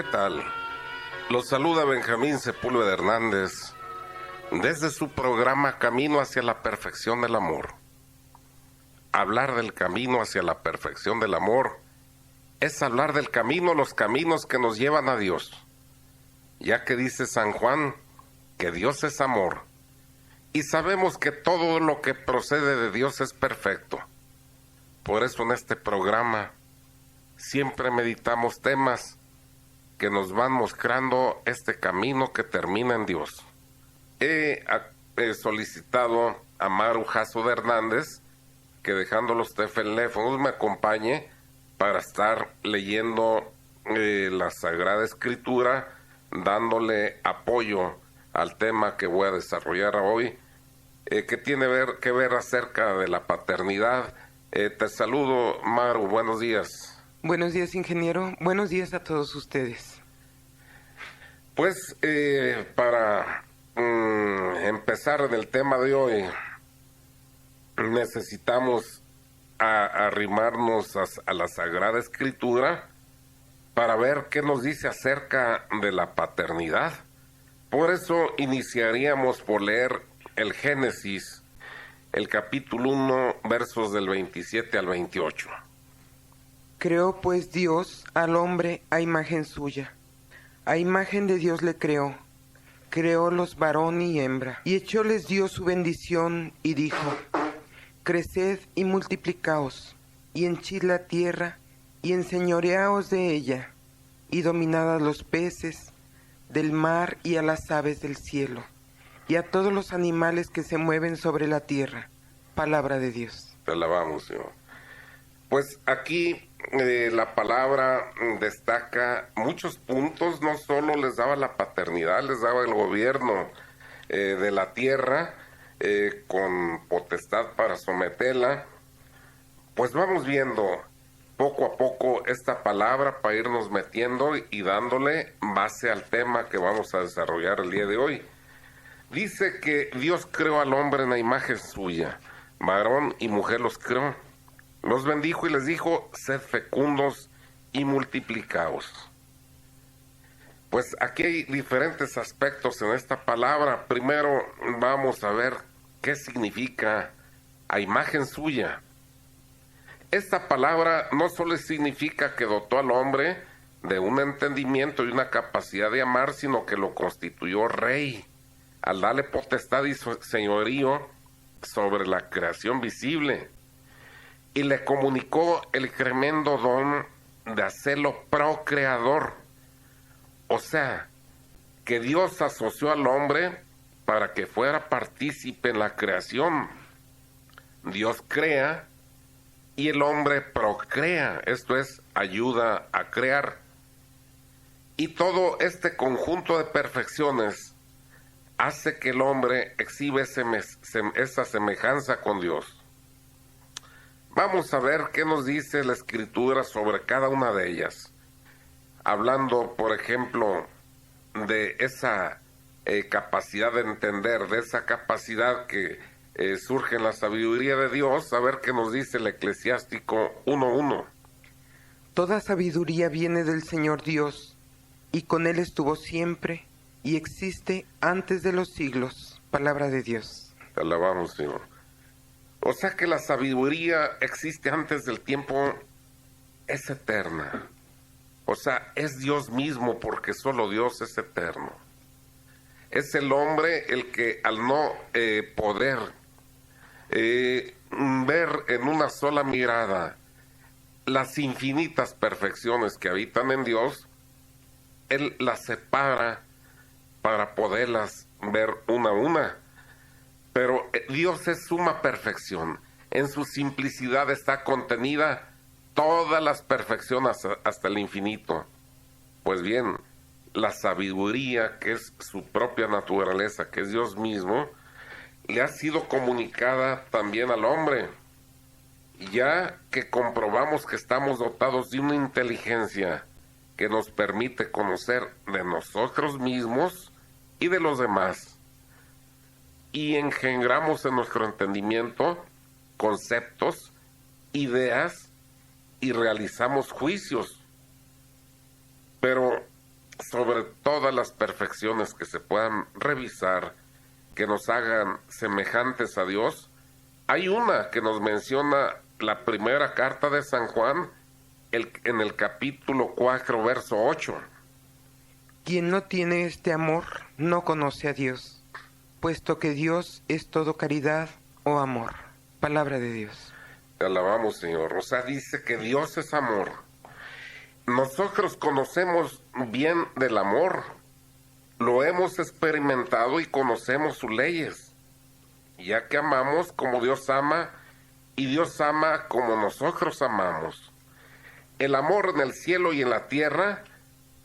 ¿qué tal? Los saluda Benjamín Sepúlveda Hernández desde su programa Camino hacia la Perfección del Amor. Hablar del camino hacia la perfección del amor es hablar del camino, los caminos que nos llevan a Dios, ya que dice San Juan que Dios es amor, y sabemos que todo lo que procede de Dios es perfecto. Por eso en este programa siempre meditamos temas que nos van mostrando este camino que termina en Dios. He solicitado a Maru Jasso de Hernández que, dejando los teléfonos, me acompañe para estar leyendo la Sagrada Escritura, dándole apoyo al tema que voy a desarrollar hoy, que tiene que ver acerca de la paternidad. Te saludo, Maru, buenos días. Buenos días, ingeniero. Buenos días a todos ustedes. Pues para empezar en el tema de hoy, necesitamos arrimarnos a la Sagrada Escritura para ver qué nos dice acerca de la paternidad. Por eso iniciaríamos por leer el Génesis, el capítulo 1, versos del 27 al 28. Creó pues Dios al hombre a imagen suya. A imagen de Dios le creó. Creólos varón y hembra. Y echóles Dios su bendición y dijo: Creced y multiplicaos, y henchid la tierra, y enseñoreaos de ella, y dominad a los peces del mar y a las aves del cielo, y a todos los animales que se mueven sobre la tierra. Palabra de Dios. Te alabamos, Señor. Pues aquí la palabra destaca muchos puntos. No solo les daba la paternidad, les daba el gobierno de la tierra, con potestad para someterla. Pues vamos viendo poco a poco esta palabra para irnos metiendo y dándole base al tema que vamos a desarrollar el día de hoy. Dice que Dios creó al hombre en la imagen suya, varón y mujer los creó. Los bendijo y les dijo: sed fecundos y multiplicaos. Pues aquí hay diferentes aspectos en esta palabra. Primero vamos a ver qué significa a imagen suya. Esta palabra no solo significa que dotó al hombre de un entendimiento y una capacidad de amar, sino que lo constituyó rey, al darle potestad y señorío sobre la creación visible, y le comunicó el tremendo don de hacerlo procreador. O sea, que Dios asoció al hombre para que fuera partícipe en la creación. Dios crea y el hombre procrea, esto es, ayuda a crear. Y todo este conjunto de perfecciones hace que el hombre exhiba esa semejanza con Dios. Vamos a ver qué nos dice la Escritura sobre cada una de ellas. Hablando, por ejemplo, de esa capacidad de entender, de esa capacidad que surge en la sabiduría de Dios, a ver qué nos dice el Eclesiástico 1:1. Toda sabiduría viene del Señor Dios, y con Él estuvo siempre, y existe antes de los siglos. Palabra de Dios. Te alabamos, Señor. O sea que la sabiduría existe antes del tiempo, es eterna. O sea, es Dios mismo, porque solo Dios es eterno. Es el hombre el que, al no poder ver en una sola mirada las infinitas perfecciones que habitan en Dios, Él las separa para poderlas ver una a una. Pero Dios es suma perfección. En su simplicidad está contenida todas las perfecciones hasta el infinito. Pues bien, la sabiduría, que es su propia naturaleza, que es Dios mismo, le ha sido comunicada también al hombre, ya que comprobamos que estamos dotados de una inteligencia que nos permite conocer de nosotros mismos y de los demás, y engendramos en nuestro entendimiento conceptos, ideas, y realizamos juicios. Pero perfecciones que se puedan revisar, que nos hagan semejantes a Dios, hay una que nos menciona la primera carta de San Juan, en el capítulo 4, verso 8. Quien no tiene este amor no conoce a Dios, puesto que Dios es todo caridad o amor. Palabra de Dios. Te alabamos, Señor. O sea, dice que Dios es amor. Nosotros conocemos bien del amor, lo hemos experimentado y conocemos sus leyes, ya que amamos como Dios ama y Dios ama como nosotros amamos. El amor en el cielo y en la tierra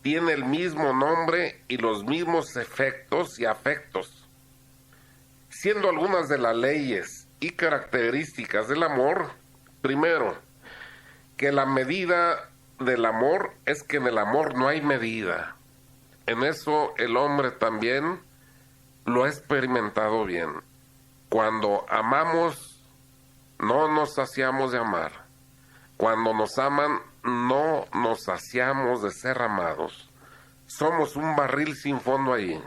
tiene el mismo nombre y los mismos efectos y afectos, siendo algunas de las leyes y características del amor. Primero, que la medida del amor es que en el amor no hay medida. En eso el hombre también lo ha experimentado bien. Cuando amamos, no nos saciamos de amar. Cuando nos aman, no nos saciamos de ser amados. Somos un barril sin fondo ahí.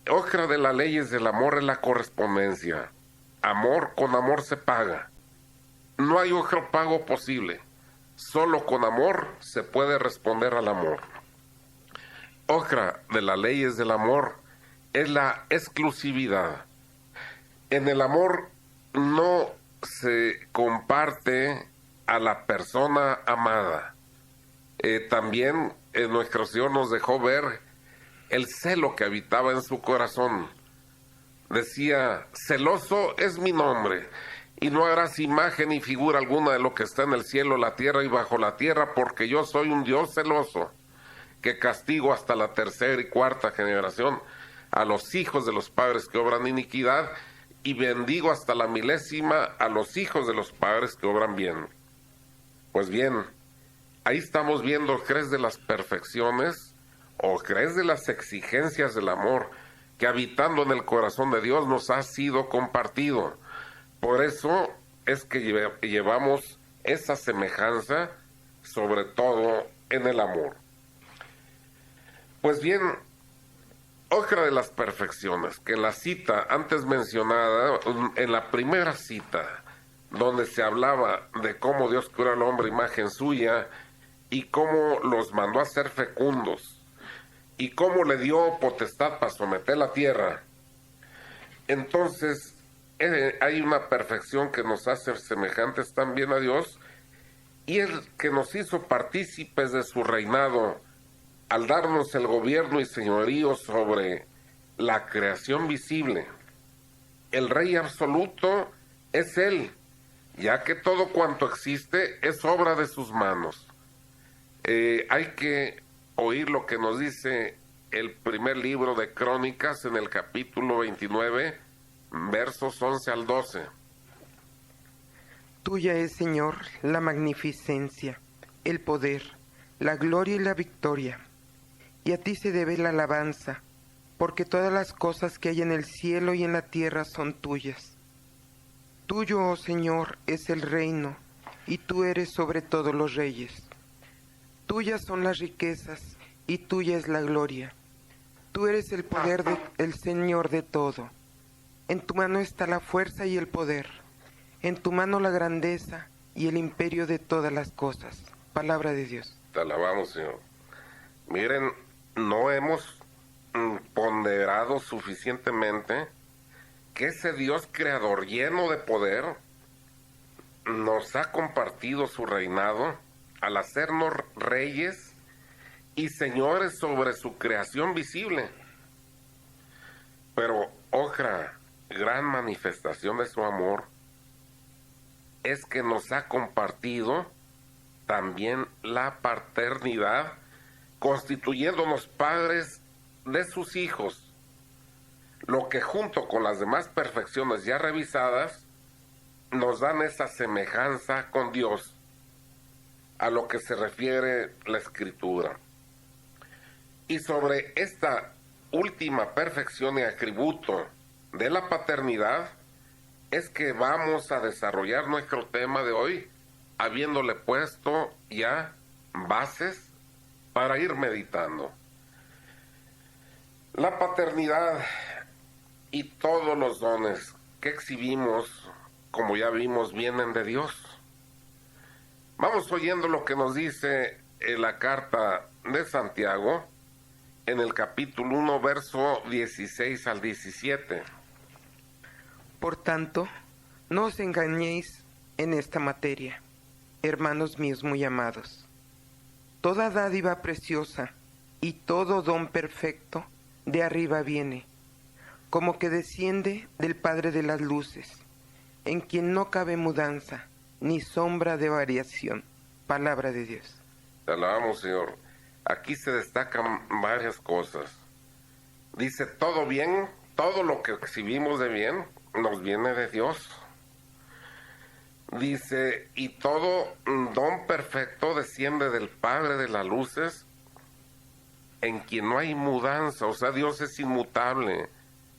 Otra de las leyes del amor es la correspondencia. Amor con amor se paga. No hay otro pago posible. Solo con amor se puede responder al amor. Otra de las leyes del amor es la exclusividad. En el amor no se comparte a la persona amada. También nuestro Señor nos dejó ver el celo que habitaba en su corazón. Decía, celoso es mi nombre, y no harás imagen ni figura alguna de lo que está en el cielo, la tierra y bajo la tierra, porque yo soy un Dios celoso, que castigo hasta la tercera y cuarta generación a los hijos de los padres que obran iniquidad, y bendigo hasta la milésima a los hijos de los padres que obran bien. Pues bien, ahí estamos viendo tres de las perfecciones o tres de las exigencias del amor que habitando en el corazón de Dios nos ha sido compartido. Por eso es que llevamos esa semejanza, sobre todo en el amor. Pues bien, otra de las perfecciones que en la cita antes mencionada, en la primera cita, donde se hablaba de cómo Dios creó al hombre a imagen suya y cómo los mandó a ser fecundos y cómo le dio potestad para someter la tierra, entonces hay una perfección que nos hace semejantes también a Dios, y el que nos hizo partícipes de su reinado al darnos el gobierno y señorío sobre la creación visible. El Rey absoluto es Él, ya que todo cuanto existe es obra de sus manos. Hay que oír lo que nos dice el primer libro de Crónicas en el capítulo 29, versos 11 al 12. Tuya es, Señor, la magnificencia, el poder, la gloria y la victoria. Y a ti se debe la alabanza, porque todas las cosas que hay en el cielo y en la tierra son tuyas. Tuyo, oh Señor, es el reino, y tú eres sobre todos los reyes. Tuyas son las riquezas, y tuya es la gloria. Tú eres el poder el Señor de todo. En tu mano está la fuerza y el poder. En tu mano la grandeza y el imperio de todas las cosas. Palabra de Dios. Te alabamos, Señor. Miren, no hemos ponderado suficientemente que ese Dios creador lleno de poder nos ha compartido su reinado al hacernos reyes y señores sobre su creación visible. Pero otra gran manifestación de su amor es que nos ha compartido también la paternidad, constituyéndonos padres de sus hijos, lo que junto con las demás perfecciones ya revisadas nos dan esa semejanza con Dios, a lo que se refiere la Escritura. Y sobre esta última perfección y atributo de la paternidad es que vamos a desarrollar nuestro tema de hoy, habiéndole puesto ya bases para ir meditando. La paternidad y todos los dones que exhibimos, como ya vimos, vienen de Dios. Vamos oyendo lo que nos dice en la carta de Santiago, en el capítulo 1, verso 16 al 17. Por tanto, no os engañéis en esta materia, hermanos míos muy amados. Toda dádiva preciosa y todo don perfecto de arriba viene, como que desciende del Padre de las luces, en quien no cabe mudanza ni sombra de variación. Palabra de Dios. Te alabamos, Señor. Aquí se destacan varias cosas. Dice, todo bien, todo lo que exhibimos de bien, nos viene de Dios. Dice, y todo don perfecto desciende del Padre de las luces, en quien no hay mudanza. O sea, Dios es inmutable.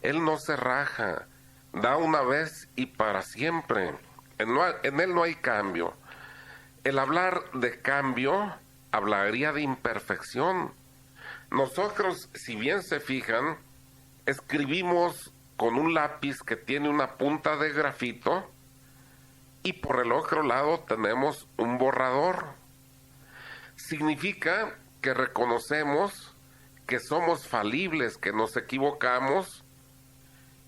Él no se raja, da una vez y para siempre. En Él no hay cambio. El hablar de cambio hablaría de imperfección. Nosotros, si bien se fijan, escribimos con un lápiz que tiene una punta de grafito y por el otro lado tenemos un borrador. Significa que reconocemos que somos falibles, que nos equivocamos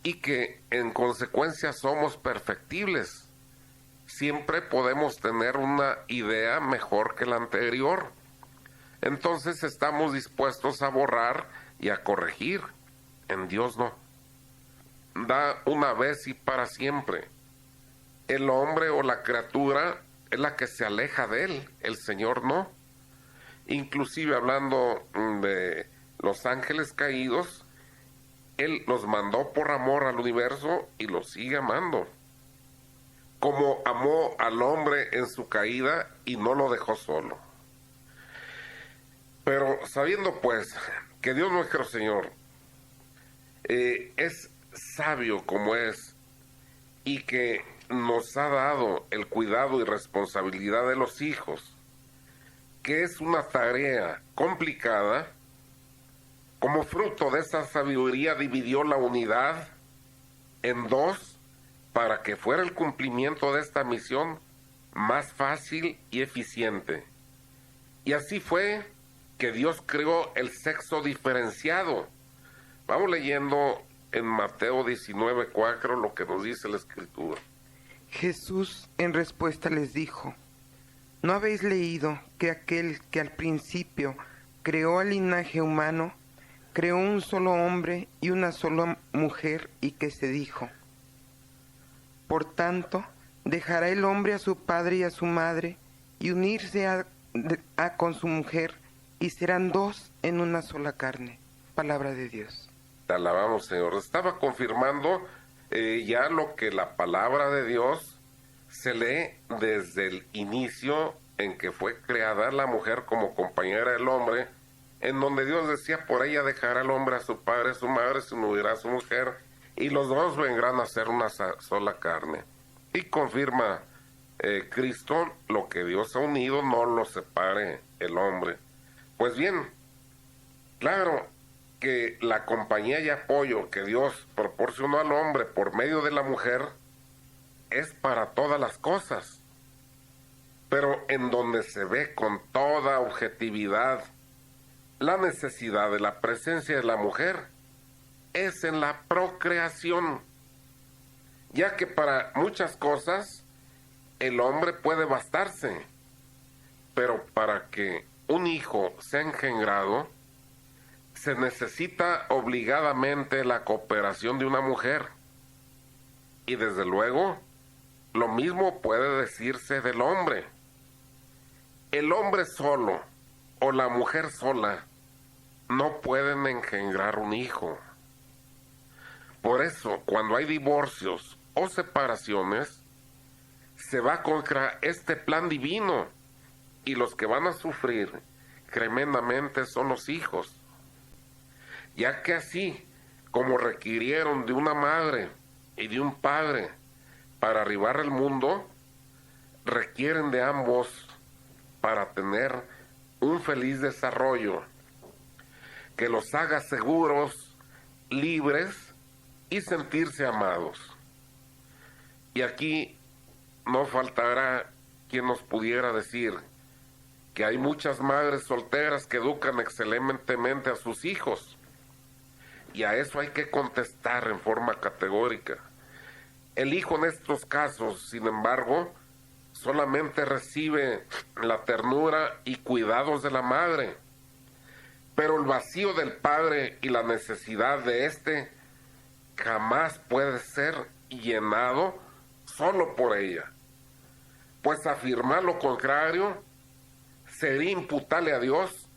y que en consecuencia somos perfectibles. Siempre podemos tener una idea mejor que la anterior. Entonces estamos dispuestos a borrar y a corregir. En Dios no. Da una vez y para siempre. El hombre o la criatura es la que se aleja de Él, el Señor no. Inclusive hablando de los ángeles caídos, Él los mandó por amor al universo y los sigue amando. Como amó al hombre en su caída y no lo dejó solo. Pero sabiendo pues que Dios nuestro Señor es sabio como es y que nos ha dado el cuidado y responsabilidad de los hijos, que es una tarea complicada, como fruto de esa sabiduría dividió la unidad en dos para que fuera el cumplimiento de esta misión más fácil y eficiente. Y así fue que Dios creó el sexo diferenciado. Vamos leyendo en Mateo 19:4 lo que nos dice la Escritura. Jesús en respuesta les dijo, ¿no habéis leído que aquel que al principio creó al linaje humano, creó un solo hombre y una sola mujer y que se dijo? Por tanto, dejará el hombre a su padre y a su madre y unirse con su mujer y serán dos en una sola carne. Palabra de Dios. Te alabamos, Señor. Estaba confirmando ya lo que la palabra de Dios se lee desde el inicio en que fue creada la mujer como compañera del hombre, en donde Dios decía, por ella dejará el hombre a su padre, a su madre, se unirá a su mujer, y los dos vendrán a ser una sola carne. Y confirma Cristo, lo que Dios ha unido, no lo separe el hombre. Pues bien, claro que la compañía y apoyo que Dios proporcionó al hombre por medio de la mujer es para todas las cosas, pero en donde se ve con toda objetividad la necesidad de la presencia de la mujer es en la procreación, ya que para muchas cosas el hombre puede bastarse, pero para que un hijo sea engendrado se necesita obligadamente la cooperación de una mujer. Y desde luego, lo mismo puede decirse del hombre. El hombre solo o la mujer sola no pueden engendrar un hijo. Por eso, cuando hay divorcios o separaciones, se va contra este plan divino y los que van a sufrir tremendamente son los hijos, ya que así como requirieron de una madre y de un padre para arribar al mundo, requieren de ambos para tener un feliz desarrollo, que los haga seguros libres y sentirse amados. Y aquí no faltará quien nos pudiera decir que hay muchas madres solteras que educan excelentemente a sus hijos. Y a eso hay que contestar en forma categórica. El hijo en estos casos, sin embargo, solamente recibe la ternura y cuidados de la madre, pero el vacío del padre y la necesidad de éste jamás puede ser llenado solo por ella, pues afirmar lo contrario sería imputarle a Dios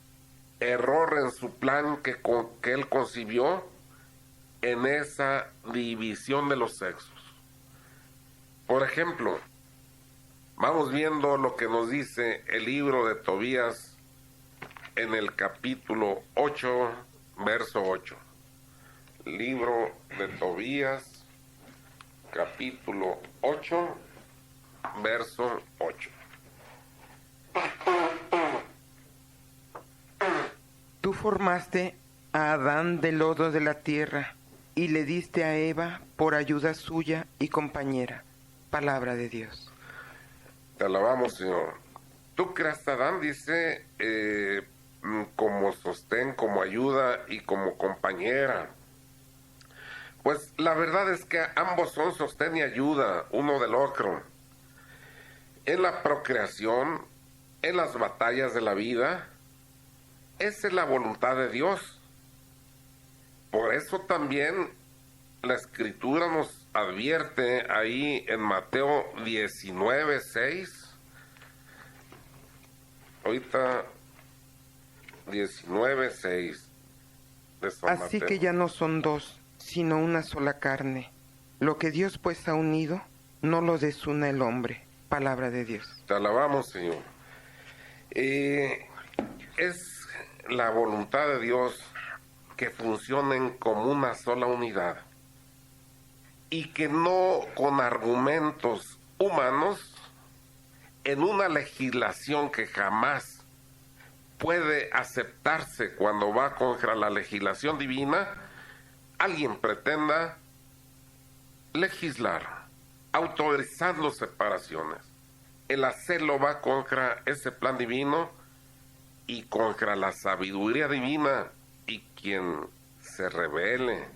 error en su plan que él concibió en esa división de los sexos. Por ejemplo, vamos viendo lo que nos dice el libro de Tobías en el capítulo 8, verso 8. Libro de Tobías, capítulo 8, verso 8. Tú formaste a Adán del lodo de la tierra y le diste a Eva por ayuda suya y compañera. Palabra de Dios. Te alabamos, Señor. Tú creaste a Adán, dice, como sostén, como ayuda y como compañera. Pues la verdad es que ambos son sostén y ayuda uno del otro. En la procreación, en las batallas de la vida, esa es la voluntad de Dios. Por eso también la Escritura nos advierte ahí en Mateo 19:6. Ahorita 19:6 de San Así Mateo. que ya no son dos, sino una sola carne. Lo que Dios pues ha unido, no lo desuna el hombre. Palabra de Dios. Te alabamos, Señor. Es la voluntad de Dios que funcionen como una sola unidad y que no con argumentos humanos en una legislación que jamás puede aceptarse cuando va contra la legislación divina, alguien pretenda legislar autorizando separaciones. El hacerlo va contra ese plan divino y contra la sabiduría divina, y quien se rebele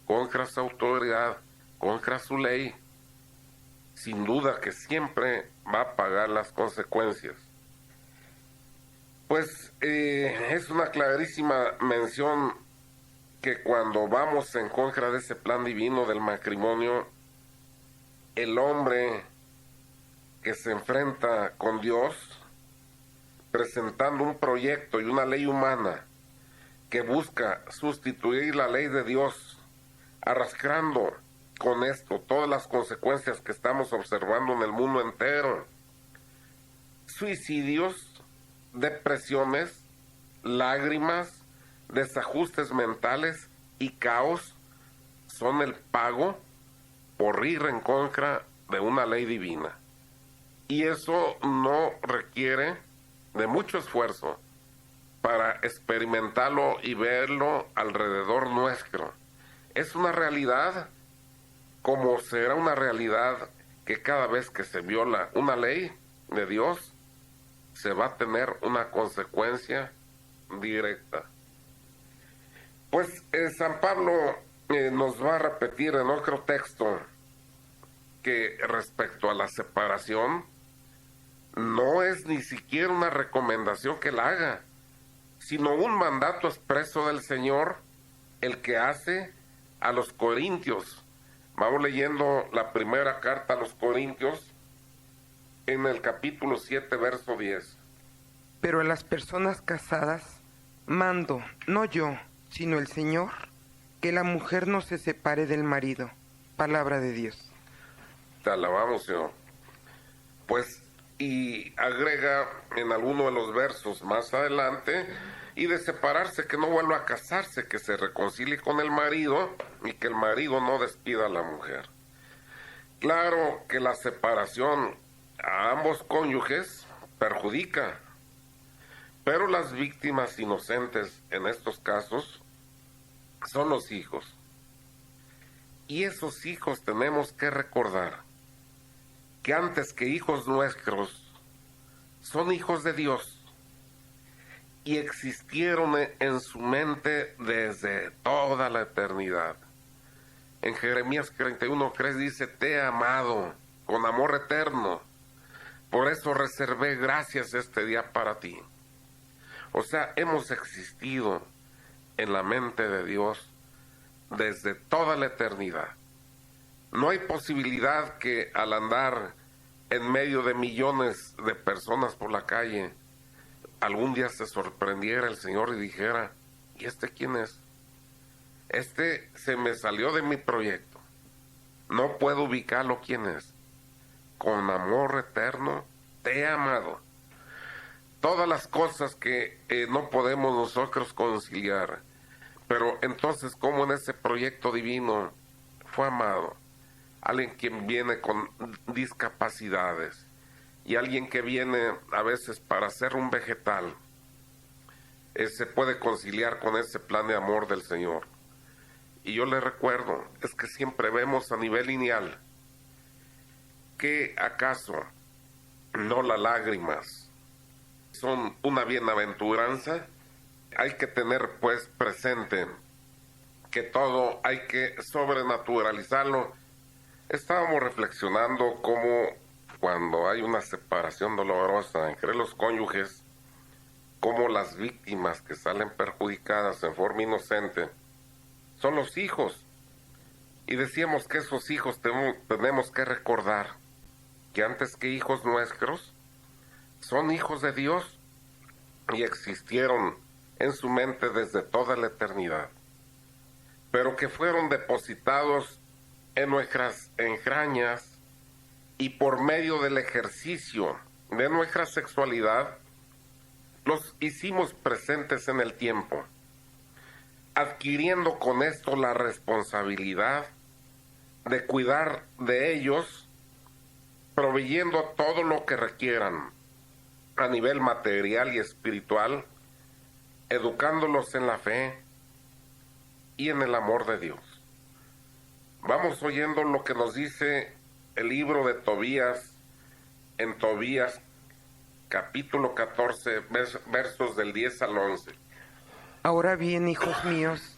contra su autoridad, contra su ley, sin duda que siempre va a pagar las consecuencias. Pues es una clarísima mención que cuando vamos en contra de ese plan divino del matrimonio, el hombre que se enfrenta con Dios, presentando un proyecto y una ley humana que busca sustituir la ley de Dios, arrastrando con esto todas las consecuencias que estamos observando en el mundo entero: suicidios, depresiones, lágrimas, desajustes mentales y caos, son el pago por ir en contra de una ley divina. Y eso no requiere de mucho esfuerzo para experimentarlo y verlo alrededor nuestro. Es una realidad, como será una realidad que cada vez que se viola una ley de Dios, se va a tener una consecuencia directa. Pues San Pablo nos va a repetir en otro texto que respecto a la separación, no es ni siquiera una recomendación que la haga, sino un mandato expreso del Señor, el que hace a los corintios. Vamos leyendo la primera carta a los corintios en el capítulo 7, verso 10. Pero a las personas casadas mando, no yo, sino el Señor, que la mujer no se separe del marido. Palabra de Dios. Te alabamos, Señor. Pues, y agrega en alguno de los versos más adelante, y de separarse, que no vuelva a casarse, que se reconcilie con el marido y que el marido no despida a la mujer. Claro que la separación a ambos cónyuges perjudica, pero las víctimas inocentes en estos casos son los hijos. Y esos hijos tenemos que recordar que antes que hijos nuestros, son hijos de Dios y existieron en su mente desde toda la eternidad. En Jeremías 31:3 dice: te he amado con amor eterno, por eso reservé gracias este día para ti. O sea, hemos existido en la mente de Dios desde toda la eternidad. No hay posibilidad que al andar en medio de millones de personas por la calle, algún día se sorprendiera el Señor y dijera: ¿y este quién es? Este se me salió de mi proyecto. No puedo ubicarlo quién es. Con amor eterno te he amado. Todas las cosas que no podemos nosotros conciliar. Pero entonces, ¿cómo en ese proyecto divino fue amado? Alguien que viene con discapacidades y alguien que viene a veces para ser un vegetal, se puede conciliar con ese plan de amor del Señor. Y yo le recuerdo, es que siempre vemos a nivel lineal, que acaso no las lágrimas son una bienaventuranza. Hay que tener pues presente que todo hay que sobrenaturalizarlo. Estábamos reflexionando cómo cuando hay una separación dolorosa entre los cónyuges, cómo las víctimas que salen perjudicadas en forma inocente son los hijos. Y decíamos que esos hijos tenemos que recordar que antes que hijos nuestros, son hijos de Dios y existieron en su mente desde toda la eternidad, pero que fueron depositados en nuestras entrañas y por medio del ejercicio de nuestra sexualidad, los hicimos presentes en el tiempo, adquiriendo con esto la responsabilidad de cuidar de ellos, proveyendo todo lo que requieran a nivel material y espiritual, educándolos en la fe y en el amor de Dios. Vamos oyendo lo que nos dice el libro de Tobías, en Tobías capítulo 14, versos del 10 al 11. Ahora bien, hijos míos,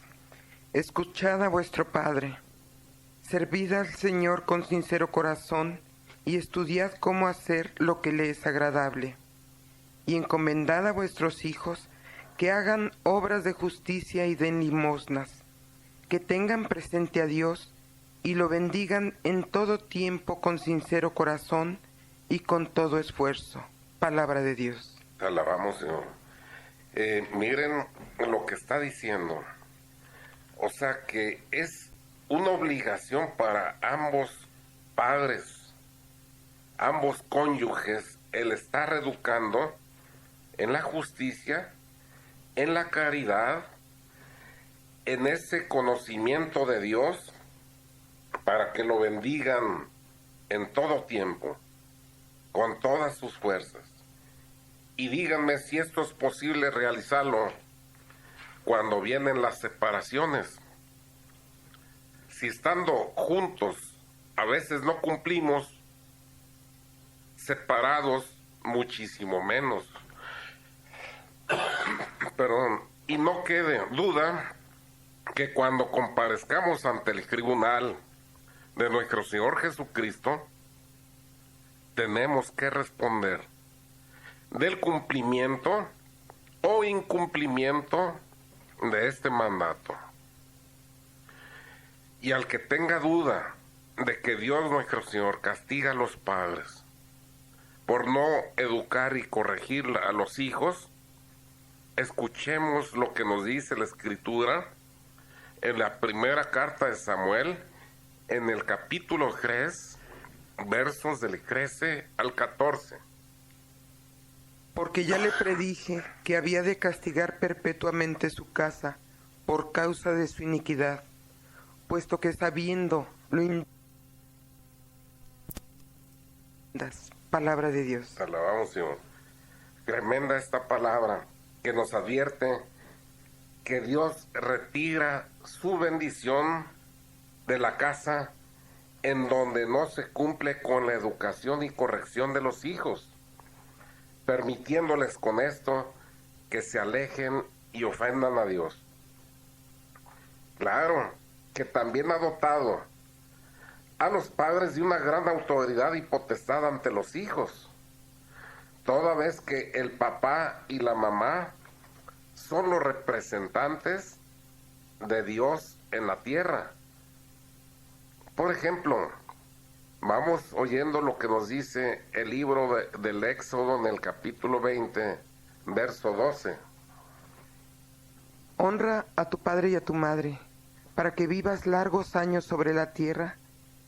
escuchad a vuestro Padre, servid al Señor con sincero corazón y estudiad cómo hacer lo que le es agradable, y encomendad a vuestros hijos que hagan obras de justicia y den limosnas, que tengan presente a Dios y lo bendigan en todo tiempo con sincero corazón y con todo esfuerzo. Palabra de Dios. Te alabamos, Señor. Miren lo que está diciendo. O sea que es una obligación para ambos padres, ambos cónyuges, el estar educando en la justicia, en la caridad, en ese conocimiento de Dios, para que lo bendigan en todo tiempo, con todas sus fuerzas. Y díganme si esto es posible realizarlo cuando vienen las separaciones. Si estando juntos a veces no cumplimos, separados muchísimo menos. Perdón. Y no quede duda que cuando comparezcamos ante el tribunal de nuestro Señor Jesucristo, tenemos que responder del cumplimiento o incumplimiento de este mandato. Y al que tenga duda de que Dios nuestro Señor castiga a los padres por no educar y corregir a los hijos, escuchemos lo que nos dice la Escritura en la primera carta de Samuel, en el capítulo 3, versos del 13 al 14. Porque ya le predije que había de castigar perpetuamente su casa por causa de su iniquidad, puesto que sabiendo lo palabra de Dios. Te alabamos, Señor. Tremenda esta palabra que nos advierte que Dios retira su bendición de la casa en donde no se cumple con la educación y corrección de los hijos, permitiéndoles con esto que se alejen y ofendan a Dios. Claro que también ha dotado a los padres de una gran autoridad y potestad ante los hijos, toda vez que el papá y la mamá son los representantes de Dios en la tierra. Por ejemplo, vamos oyendo lo que nos dice el libro del Éxodo en el capítulo 20, verso 12. Honra a tu padre y a tu madre, para que vivas largos años sobre la tierra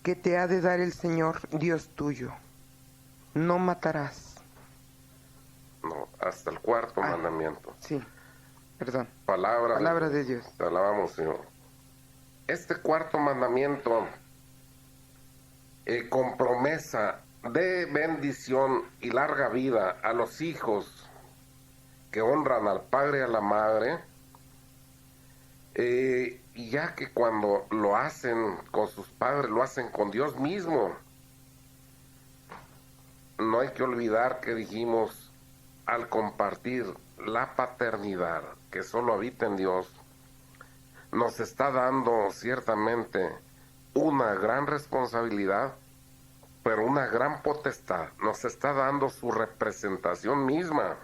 que te ha de dar el Señor Dios tuyo. No matarás. No, hasta el cuarto mandamiento. Sí, perdón. Palabra de Dios. Te alabamos, Señor. Este cuarto mandamiento, con promesa de bendición y larga vida a los hijos que honran al padre y a la madre, ya que cuando lo hacen con sus padres, lo hacen con Dios mismo. No hay que olvidar que dijimos, al compartir la paternidad que solo habita en Dios, nos está dando ciertamente una gran responsabilidad, pero una gran potestad. Nos está dando su representación misma.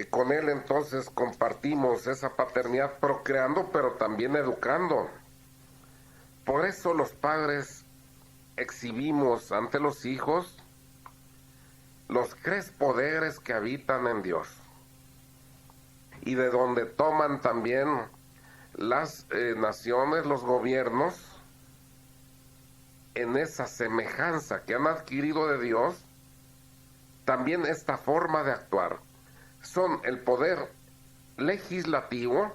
Con Él entonces compartimos esa paternidad, procreando, pero también educando. Por eso los padres exhibimos ante los hijos los 3 poderes que habitan en Dios, y de donde toman también las naciones, los gobiernos, en esa semejanza que han adquirido de Dios, también esta forma de actuar. Son el poder legislativo,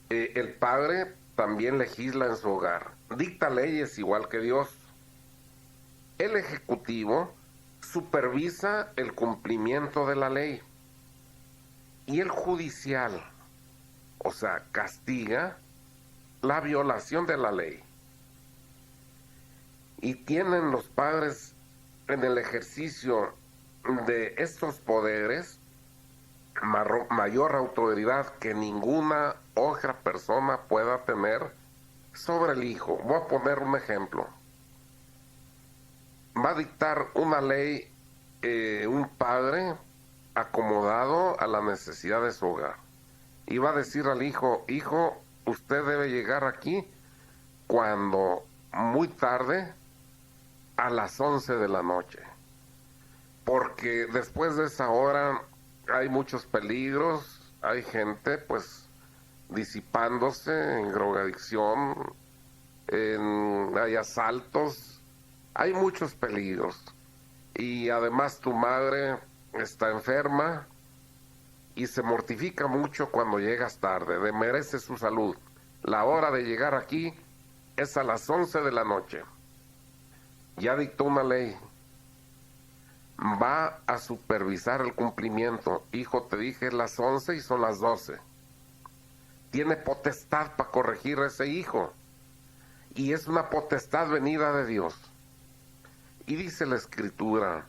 el padre también legisla en su hogar, dicta leyes igual que Dios. El ejecutivo supervisa el cumplimiento de la ley. Y el judicial, o sea, castiga la violación de la ley. Y tienen los padres en el ejercicio de estos poderes mayor autoridad que ninguna otra persona pueda tener sobre el hijo. Voy a poner un ejemplo. Va a dictar una ley un padre acomodado a la necesidad de su hogar, y va a decir al hijo: hijo, usted debe llegar aquí cuando muy tarde, a las 11 de la noche, porque después de esa hora hay muchos peligros, hay gente pues disipándose en drogadicción, hay asaltos, hay muchos peligros, y además tu madre está enferma y se mortifica mucho cuando llegas tarde, demerece su salud. La hora de llegar aquí es a las 11 de la noche. Ya dictó una ley. Va a supervisar el cumplimiento. Hijo, te dije las 11 y son las 12. Tiene potestad para corregir a ese hijo. Y es una potestad venida de Dios. Y dice la Escritura: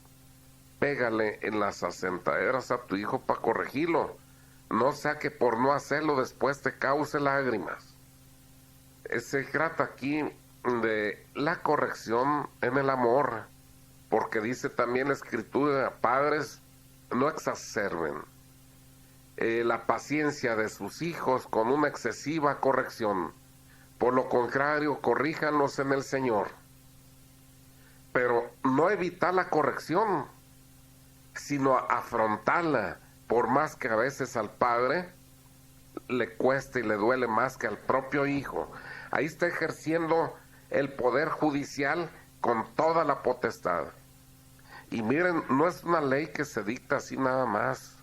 pégale en las asentaderas a tu hijo para corregirlo, no sea que por no hacerlo después te cause lágrimas. Se trata aquí de la corrección en el amor, porque dice también la Escritura: padres, no exacerben la paciencia de sus hijos con una excesiva corrección, por lo contrario, corríjanlos en el Señor. Pero no evitar la corrección, sino afrontarla, por más que a veces al padre le cueste y le duele más que al propio hijo. Ahí está ejerciendo el poder judicial con toda la potestad. Y miren, no es una ley que se dicta así nada más.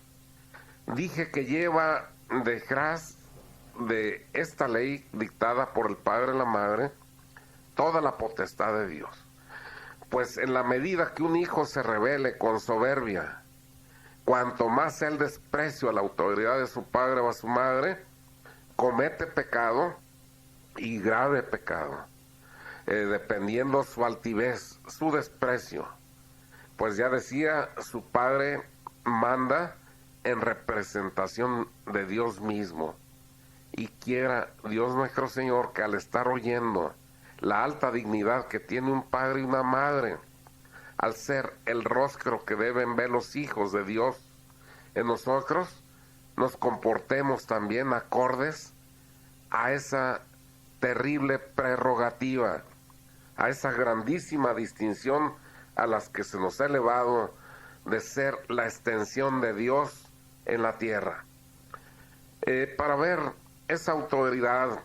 Dije que lleva detrás de esta ley dictada por el padre y la madre toda la potestad de Dios. Pues en la medida que un hijo se rebele con soberbia cuanto más sea el desprecio a la autoridad de su padre o a su madre, comete pecado y grave pecado, dependiendo su altivez, su desprecio. Pues ya decía, su padre manda en representación de Dios mismo. Y quiera Dios nuestro Señor que al estar oyendo la alta dignidad que tiene un padre y una madre, al ser el rostro que deben ver los hijos de Dios en nosotros, nos comportemos también acordes a esa terrible prerrogativa, a esa grandísima distinción a las que se nos ha elevado de ser la extensión de Dios en la tierra. Para ver esa autoridad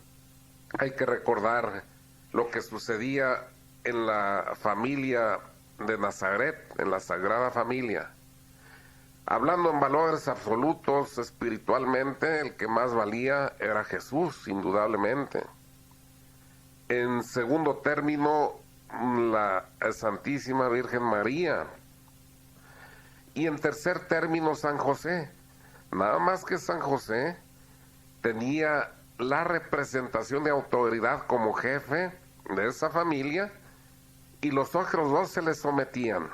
hay que recordar lo que sucedía en la familia de Nazaret, en la Sagrada Familia. Hablando en valores absolutos, espiritualmente, el que más valía era Jesús, indudablemente. En segundo término, la Santísima Virgen María. Y en tercer término, San José. Nada más que San José tenía la representación de autoridad como jefe de esa familia y los otros dos se le sometían.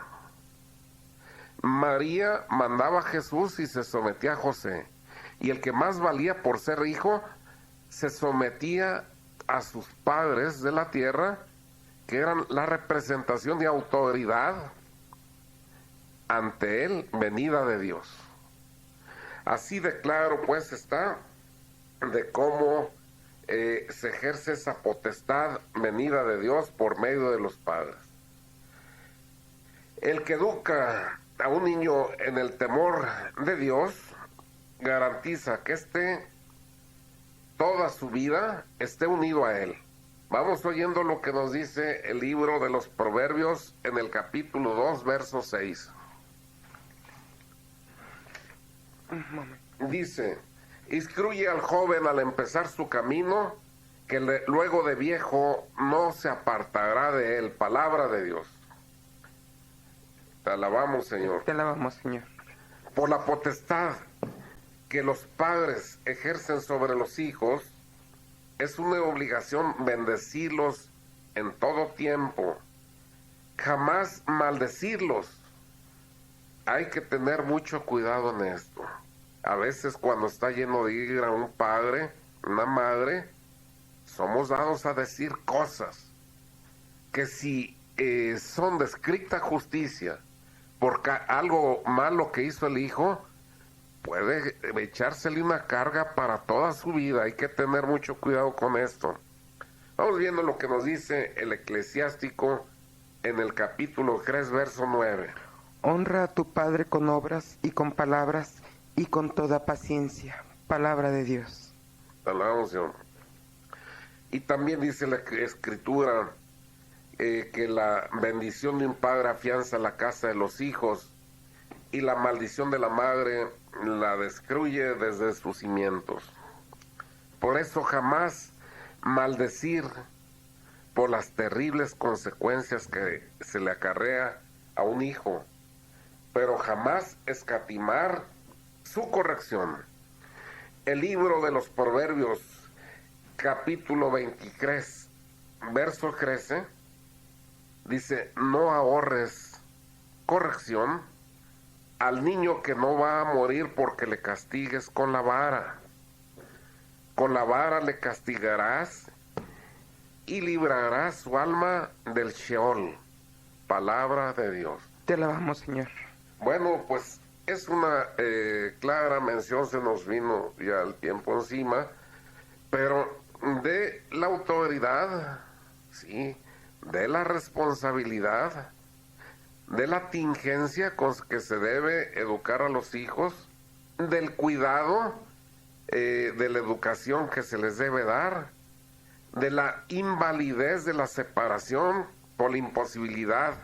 María mandaba a Jesús y se sometía a José, y el que más valía por ser hijo se sometía a sus padres de la tierra, que eran la representación de autoridad ante él venida de Dios. Así de claro pues está de cómo se ejerce esa potestad venida de Dios por medio de los padres. El que educa a un niño en el temor de Dios garantiza que toda su vida esté unido a él. Vamos oyendo lo que nos dice el libro de los Proverbios en el capítulo 2, verso 6. Dice: instruye al joven al empezar su camino, que luego de viejo no se apartará de él. Palabra de Dios. Te alabamos, Señor. Te alabamos, Señor. Por la potestad que los padres ejercen sobre los hijos, es una obligación bendecirlos en todo tiempo, jamás maldecirlos. Hay que tener mucho cuidado en esto. A veces cuando está lleno de ira un padre, una madre, somos dados a decir cosas que si son de estricta justicia, porque algo malo que hizo el hijo, puede echársele una carga para toda su vida. Hay que tener mucho cuidado con esto. Vamos viendo lo que nos dice el Eclesiástico en el capítulo 3, verso 9. Honra a tu padre con obras y con palabras y con toda paciencia. Palabra de Dios. Alabamos, Señor. Y también dice la Escritura que la bendición de un padre afianza la casa de los hijos y la maldición de la madre la destruye desde sus cimientos. Por eso jamás maldecir por las terribles consecuencias que se le acarrea a un hijo, pero jamás escatimar su corrección. El libro de los Proverbios, capítulo 23, verso 13, dice: no ahorres corrección al niño que no va a morir porque le castigues con la vara. Con la vara le castigarás y librarás su alma del Sheol. Palabra de Dios. Te alabamos, Señor. Bueno, pues es una clara mención, se nos vino ya el tiempo encima, pero de la autoridad, sí, de la responsabilidad, de la tingencia con que se debe educar a los hijos, del cuidado de la educación que se les debe dar, de la invalidez de la separación por la imposibilidad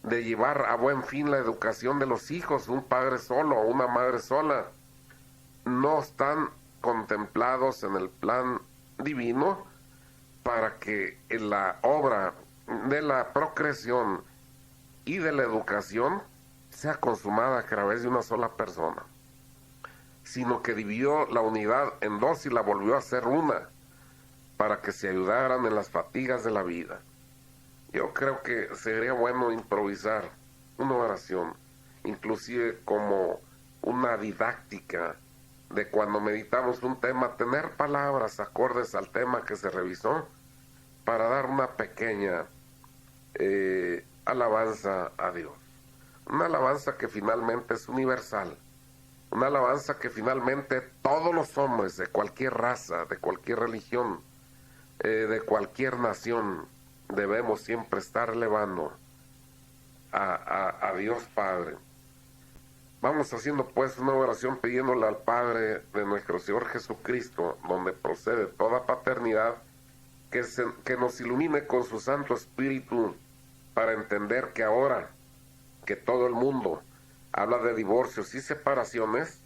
de llevar a buen fin la educación de los hijos. Un padre solo o una madre sola no están contemplados en el plan divino para que en la obra de la procreación y de la educación sea consumada a través de una sola persona, sino que dividió la unidad en dos y la volvió a hacer una, para que se ayudaran en las fatigas de la vida. Yo creo que sería bueno improvisar una oración, inclusive como una didáctica de cuando meditamos un tema, tener palabras acordes al tema que se revisó para dar una pequeña alabanza a Dios. Una alabanza que finalmente es universal. Una alabanza que finalmente todos los hombres de cualquier raza, de cualquier religión, de cualquier nación, debemos siempre estar elevando a Dios Padre. Vamos haciendo pues una oración pidiéndole al Padre de nuestro Señor Jesucristo, donde procede toda paternidad, que nos ilumine con su Santo Espíritu para entender que ahora que todo el mundo habla de divorcios y separaciones,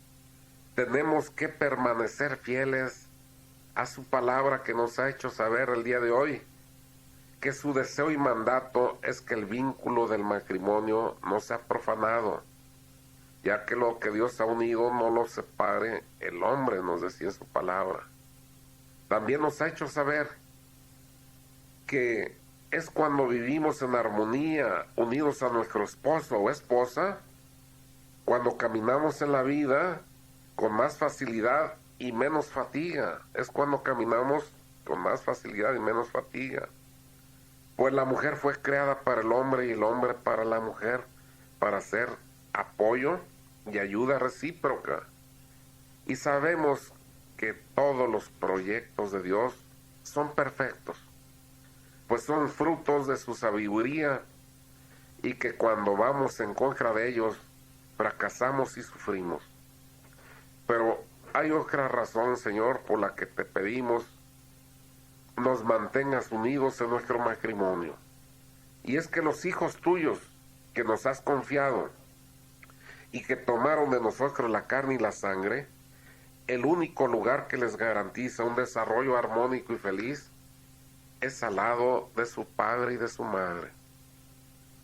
tenemos que permanecer fieles a su palabra que nos ha hecho saber el día de hoy, que su deseo y mandato es que el vínculo del matrimonio no sea profanado, ya que lo que Dios ha unido no lo separe el hombre, nos decía en su palabra. También nos ha hecho saber que es cuando vivimos en armonía, unidos a nuestro esposo o esposa, cuando caminamos en la vida con más facilidad y menos fatiga. Es cuando caminamos con más facilidad y menos fatiga. Pues la mujer fue creada para el hombre y el hombre para la mujer, para ser apoyo y ayuda recíproca. Y sabemos que todos los proyectos de Dios son perfectos, pues son frutos de su sabiduría, y que cuando vamos en contra de ellos, fracasamos y sufrimos. Pero hay otra razón, Señor, por la que te pedimos nos mantengas unidos en nuestro matrimonio. Y es que los hijos tuyos que nos has confiado y que tomaron de nosotros la carne y la sangre, el único lugar que les garantiza un desarrollo armónico y feliz es al lado de su padre y de su madre.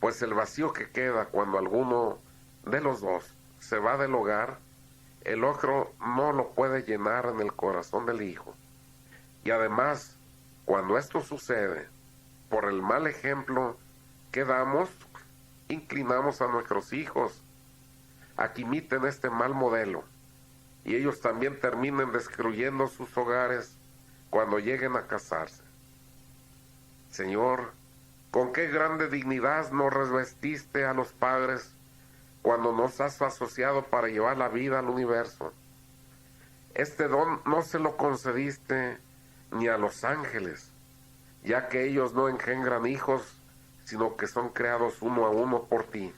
Pues el vacío que queda cuando alguno de los dos se va del hogar, el otro no lo puede llenar en el corazón del hijo. Y además, cuando esto sucede, por el mal ejemplo que damos, inclinamos a nuestros hijos a que imiten este mal modelo, y ellos también terminen destruyendo sus hogares cuando lleguen a casarse. Señor, con qué grande dignidad nos revestiste a los padres cuando nos has asociado para llevar la vida al universo. Este don no se lo concediste ni a los ángeles, ya que ellos no engendran hijos, sino que son creados uno a uno por ti.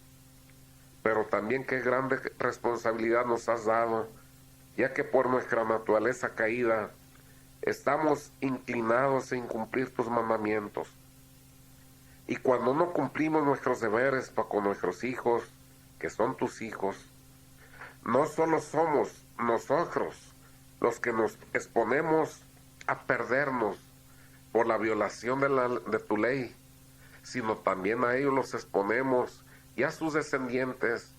Pero también qué grande responsabilidad nos has dado, ya que por nuestra naturaleza caída estamos inclinados a incumplir tus mandamientos. Y cuando no cumplimos nuestros deberes para con nuestros hijos, que son tus hijos, no solo somos nosotros los que nos exponemos a perdernos por la violación de tu ley, sino también a ellos los exponemos y a sus descendientes,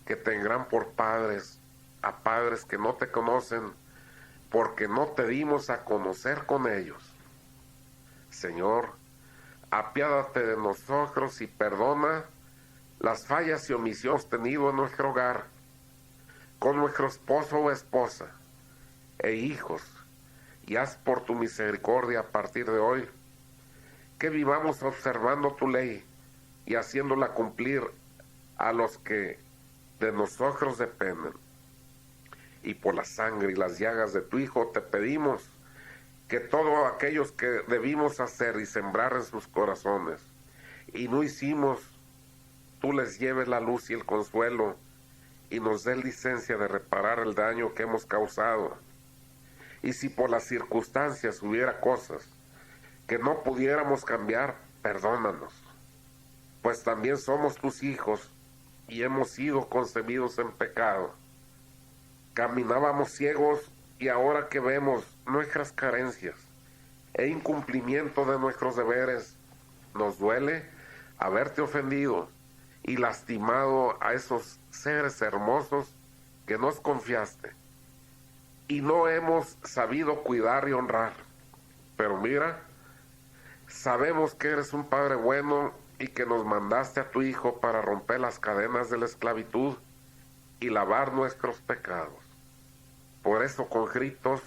que tendrán por padres a padres que no te conocen, porque no te dimos a conocer con ellos. Señor, apiádate de nosotros y perdona las fallas y omisiones tenido en nuestro hogar, con nuestro esposo o esposa e hijos, y haz por tu misericordia a partir de hoy que vivamos observando tu ley y haciéndola cumplir a los que de nosotros dependen. Y por la sangre y las llagas de tu Hijo te pedimos que todos aquellos que debimos hacer y sembrar en sus corazones y no hicimos, tú les lleves la luz y el consuelo y nos des licencia de reparar el daño que hemos causado. Y si por las circunstancias hubiera cosas que no pudiéramos cambiar, perdónanos, pues también somos tus hijos y hemos sido concebidos en pecado. Caminábamos ciegos y ahora que vemos nuestras carencias e incumplimiento de nuestros deberes, nos duele haberte ofendido y lastimado a esos seres hermosos que nos confiaste y no hemos sabido cuidar y honrar. Pero mira, sabemos que eres un Padre bueno y que nos mandaste a tu Hijo para romper las cadenas de la esclavitud y lavar nuestros pecados. Por eso, con gritos,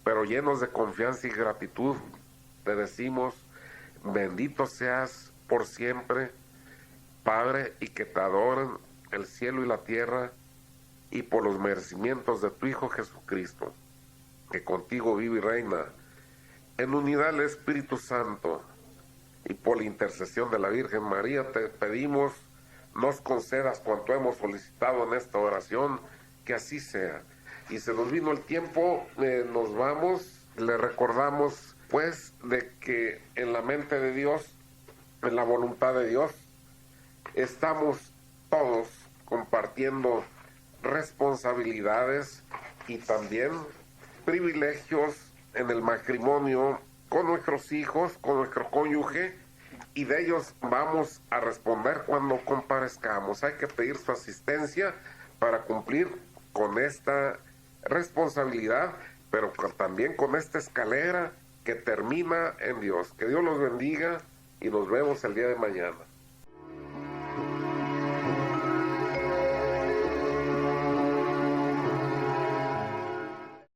pero llenos de confianza y gratitud, te decimos, bendito seas por siempre, Padre, y que te adoren el cielo y la tierra, y por los merecimientos de tu Hijo Jesucristo, que contigo vive y reina, en unidad del Espíritu Santo, y por la intercesión de la Virgen María, te pedimos, nos concedas cuanto hemos solicitado en esta oración, que así sea. Y se nos vino el tiempo, nos vamos, le recordamos pues de que en la mente de Dios, en la voluntad de Dios, estamos todos compartiendo responsabilidades y también privilegios en el matrimonio con nuestros hijos, con nuestro cónyuge, y de ellos vamos a responder cuando comparezcamos. Hay que pedir su asistencia para cumplir con esta responsabilidad, pero también con esta escalera que termina en Dios. Que Dios los bendiga y nos vemos el día de mañana.